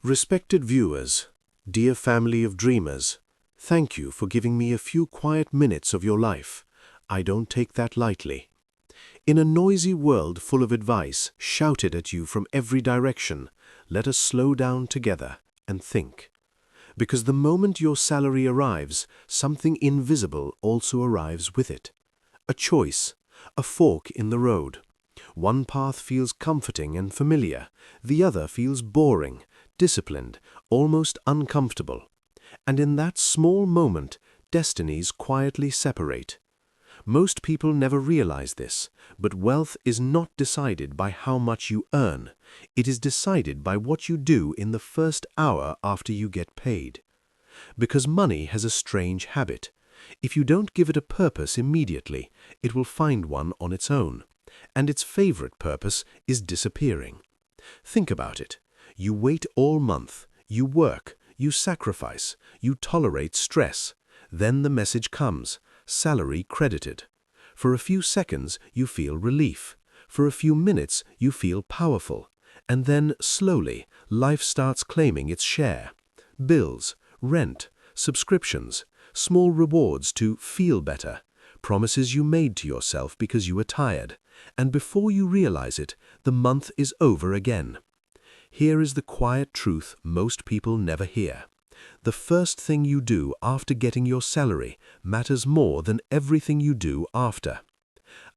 Respected viewers, dear family of dreamers, thank you for giving me a few quiet minutes of your life. I don't take that lightly. In a noisy world full of advice shouted at you from every direction, let us slow down together and think. Because the moment your salary arrives, something invisible also arrives with it. A choice, a fork in the road. One path feels comforting and familiar, the other feels boring, disciplined, almost uncomfortable. And in that small moment, destinies quietly separate. Most people never realize this, but wealth is not decided by how much you earn. It is decided by what you do in the first hour after you get paid. Because money has a strange habit. If you don't give it a purpose immediately, it will find one on its own. And its favorite purpose is disappearing. Think about it. You wait all month, you work, you sacrifice, you tolerate stress. Then the message comes, salary credited. For a few seconds, you feel relief. For a few minutes, you feel powerful. And then, slowly, life starts claiming its share. Bills, rent, subscriptions, small rewards to feel better, promises you made to yourself because you were tired. And before you realize it, the month is over again. Here is the quiet truth most people never hear. The first thing you do after getting your salary matters more than everything you do after.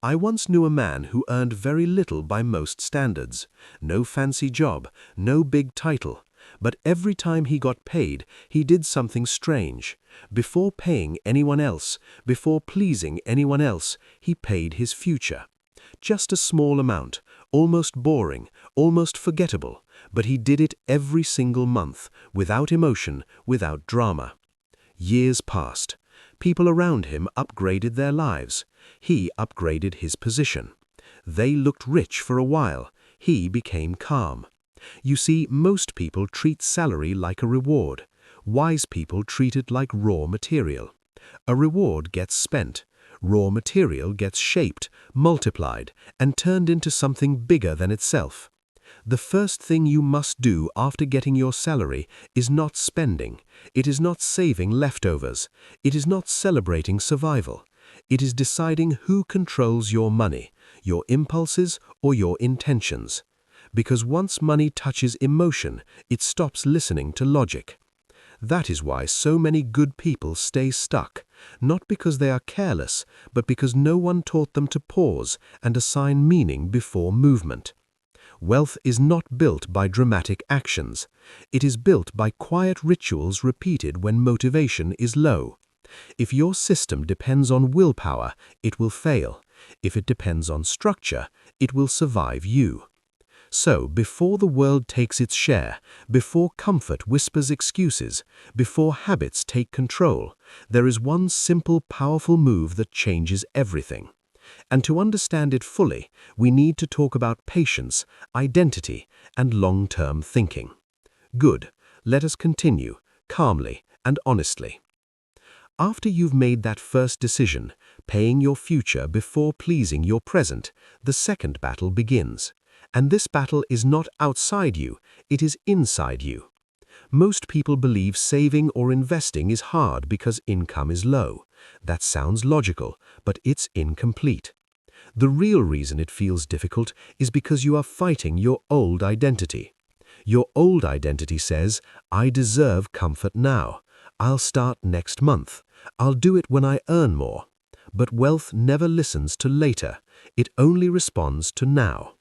I once knew a man who earned very little by most standards. No fancy job, no big title. But every time he got paid, he did something strange. Before paying anyone else, before pleasing anyone else, he paid his future. Just a small amount, almost boring, almost forgettable, but he did it every single month, without emotion, without drama. Years passed. People around him upgraded their lives. He upgraded his position. They looked rich for a while. He became calm. You see, most people treat salary like a reward. Wise people treat it like raw material. A reward gets spent. Raw material gets shaped, multiplied, and turned into something bigger than itself. The first thing you must do after getting your salary is not spending. It is not saving leftovers. It is not celebrating survival. It is deciding who controls your money, your impulses or your intentions. Because once money touches emotion, it stops listening to logic. That is why so many good people stay stuck, not because they are careless, but because no one taught them to pause and assign meaning before movement. Wealth is not built by dramatic actions. It is built by quiet rituals repeated when motivation is low. If your system depends on willpower, it will fail. If it depends on structure, it will survive you. So, before the world takes its share, before comfort whispers excuses, before habits take control, there is one simple, powerful move that changes everything. And to understand it fully, we need to talk about patience, identity, and long-term thinking. Good. Let us continue, calmly and honestly. After you've made that first decision, paying your future before pleasing your present, the second battle begins. And this battle is not outside you, it is inside you. Most people believe saving or investing is hard because income is low. That sounds logical, but it's incomplete. The real reason it feels difficult is because you are fighting your old identity. Your old identity says, I deserve comfort now. I'll start next month. I'll do it when I earn more. But wealth never listens to later. It only responds to now.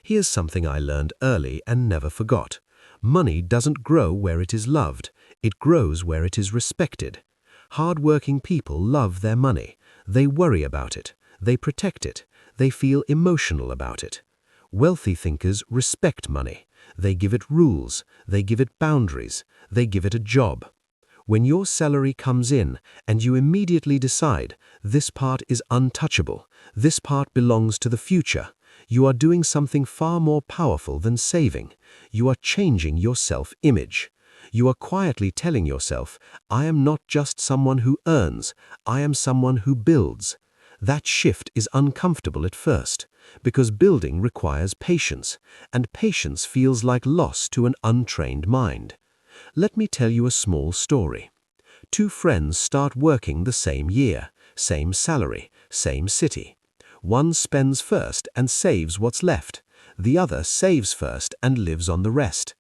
Here's something I learned early and never forgot. Money doesn't grow where it is loved. It grows where it is respected. Hard-working people love their money. They worry about it. They protect it. They feel emotional about it. Wealthy thinkers respect money. They give it rules. They give it boundaries. They give it a job. When your salary comes in and you immediately decide, this part is untouchable, this part belongs to the future, you are doing something far more powerful than saving. You are changing your self-image. You are quietly telling yourself, I am not just someone who earns, I am someone who builds. That shift is uncomfortable at first. Because building requires patience, and patience feels like loss to an untrained mind. Let me tell you a small story. Two friends start working the same year, same salary, same city. One spends first and saves what's left. The other saves first and lives on the rest.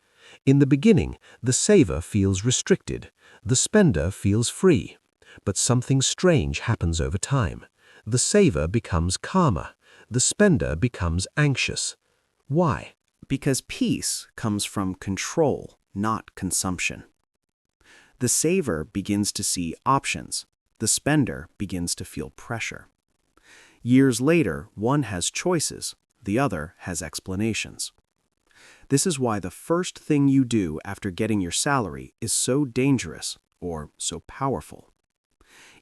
In the beginning, the saver feels restricted. The spender feels free. But something strange happens over time. The saver becomes calmer. The spender becomes anxious. Why? Because peace comes from control, not consumption. The saver begins to see options. The spender begins to feel pressure. Years later, one has choices, the other has explanations. This is why the first thing you do after getting your salary is so dangerous or so powerful.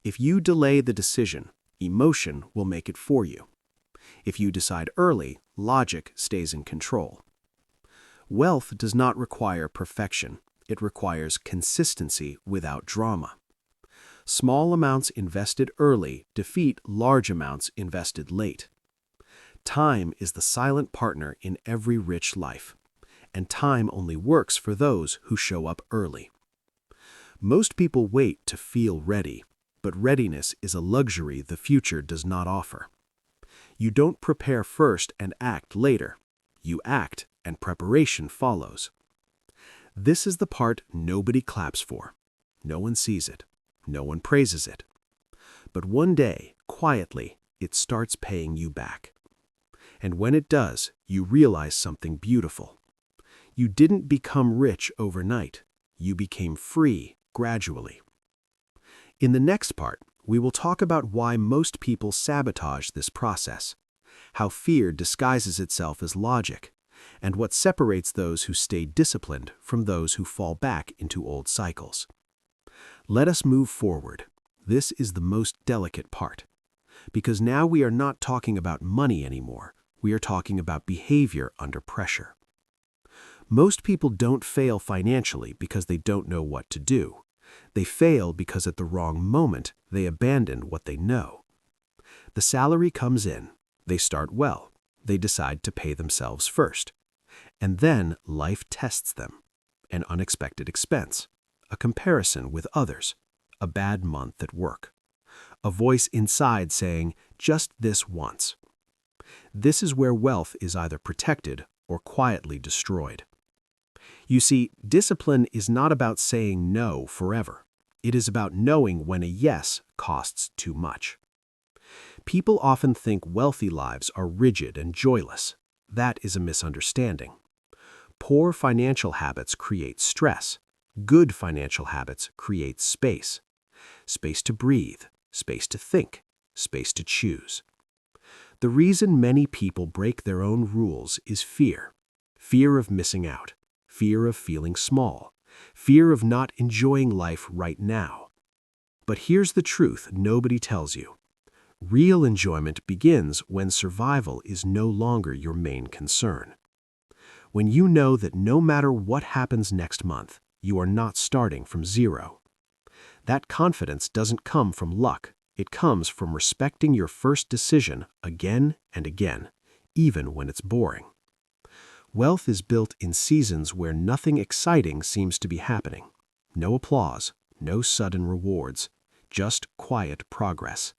If you delay the decision, emotion will make it for you. If you decide early, logic stays in control. Wealth does not require perfection. It requires consistency without drama. Small amounts invested early defeat large amounts invested late. Time is the silent partner in every rich life, and time only works for those who show up early. Most people wait to feel ready, but readiness is a luxury the future does not offer. You don't prepare first and act later. You act, and preparation follows. This is the part nobody claps for. No one sees it. No one praises it. But one day, quietly, it starts paying you back. And when it does, you realize something beautiful. You didn't become rich overnight. You became free gradually. In the next part, we will talk about why most people sabotage this process, how fear disguises itself as logic, and what separates those who stay disciplined from those who fall back into old cycles. Let us move forward. This is the most delicate part, because now we are not talking about money anymore. We are talking about behavior under pressure. Most people don't fail financially because they don't know what to do. They fail because at the wrong moment, they abandon what they know. The salary comes in. They start well. They decide to pay themselves first. And then life tests them. An unexpected expense, a comparison with others, a bad month at work, a voice inside saying, "Just this once." This is where wealth is either protected or quietly destroyed. You see, discipline is not about saying no forever. It is about knowing when a yes costs too much. People often think wealthy lives are rigid and joyless. That is a misunderstanding. Poor financial habits create stress. Good financial habits create space. Space to breathe, space to think, space to choose. The reason many people break their own rules is fear. Fear of missing out. Fear of feeling small. Fear of not enjoying life right now. But here's the truth nobody tells you. Real enjoyment begins when survival is no longer your main concern. When you know that no matter what happens next month, you are not starting from zero. That confidence doesn't come from luck. It comes from respecting your first decision again and again, even when it's boring. Wealth is built in seasons where nothing exciting seems to be happening. No applause, no sudden rewards, just quiet progress.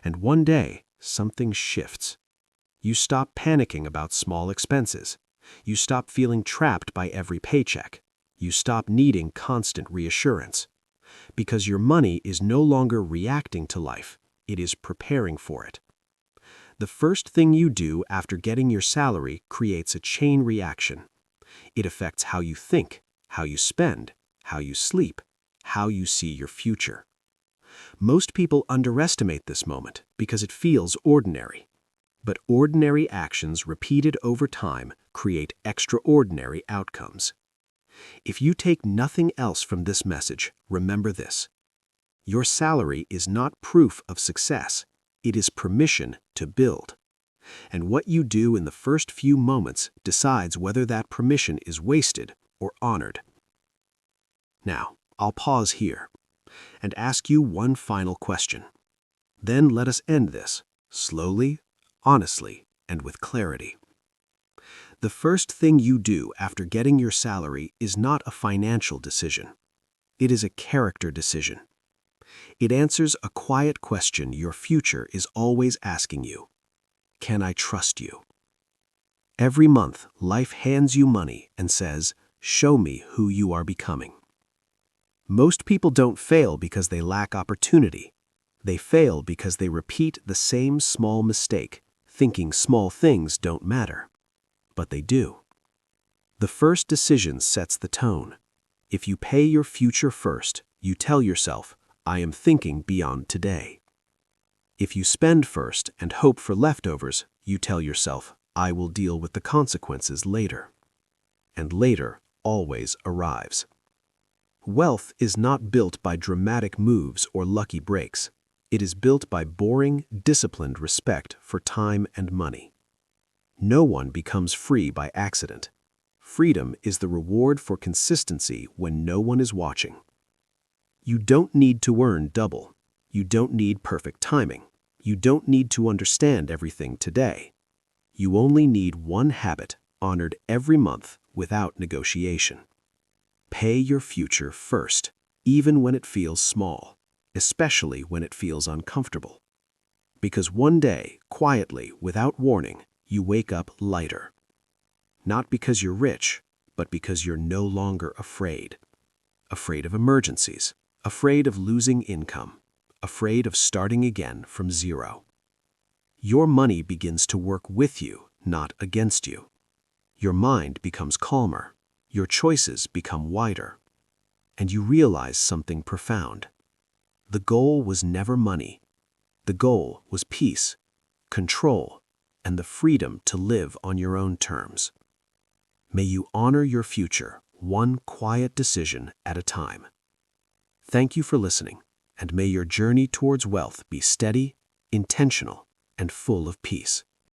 And one day, something shifts. You stop panicking about small expenses. You stop feeling trapped by every paycheck. You stop needing constant reassurance. Because your money is no longer reacting to life, it is preparing for it. The first thing you do after getting your salary creates a chain reaction. It affects how you think, how you spend, how you sleep, how you see your future. Most people underestimate this moment because it feels ordinary. But ordinary actions repeated over time create extraordinary outcomes. If you take nothing else from this message, remember this. Your salary is not proof of success. It is permission to build. And what you do in the first few moments decides whether that permission is wasted or honored. Now, I'll pause here and ask you one final question. Then let us end this, slowly, honestly, and with clarity. The first thing you do after getting your salary is not a financial decision. It is a character decision. It answers a quiet question your future is always asking you. Can I trust you? Every month, life hands you money and says, show me who you are becoming. Most people don't fail because they lack opportunity. They fail because they repeat the same small mistake, thinking small things don't matter. But they do. The first decision sets the tone. If you pay your future first, you tell yourself, I am thinking beyond today. If you spend first and hope for leftovers, you tell yourself, I will deal with the consequences later. And later always arrives. Wealth is not built by dramatic moves or lucky breaks. It is built by boring, disciplined respect for time and money. No one becomes free by accident. Freedom is the reward for consistency when no one is watching. You don't need to earn double. You don't need perfect timing. You don't need to understand everything today. You only need one habit, honored every month without negotiation. Pay your future first, even when it feels small, especially when it feels uncomfortable. Because one day, quietly, without warning, you wake up lighter. Not because you're rich, but because you're no longer afraid. Afraid of emergencies, afraid of losing income, afraid of starting again from zero. Your money begins to work with you, not against you. Your mind becomes calmer, your choices become wider, and you realize something profound. The goal was never money. The goal was peace, control, and the freedom to live on your own terms. May you honor your future, one quiet decision at a time. Thank you for listening, and may your journey towards wealth be steady, intentional, and full of peace.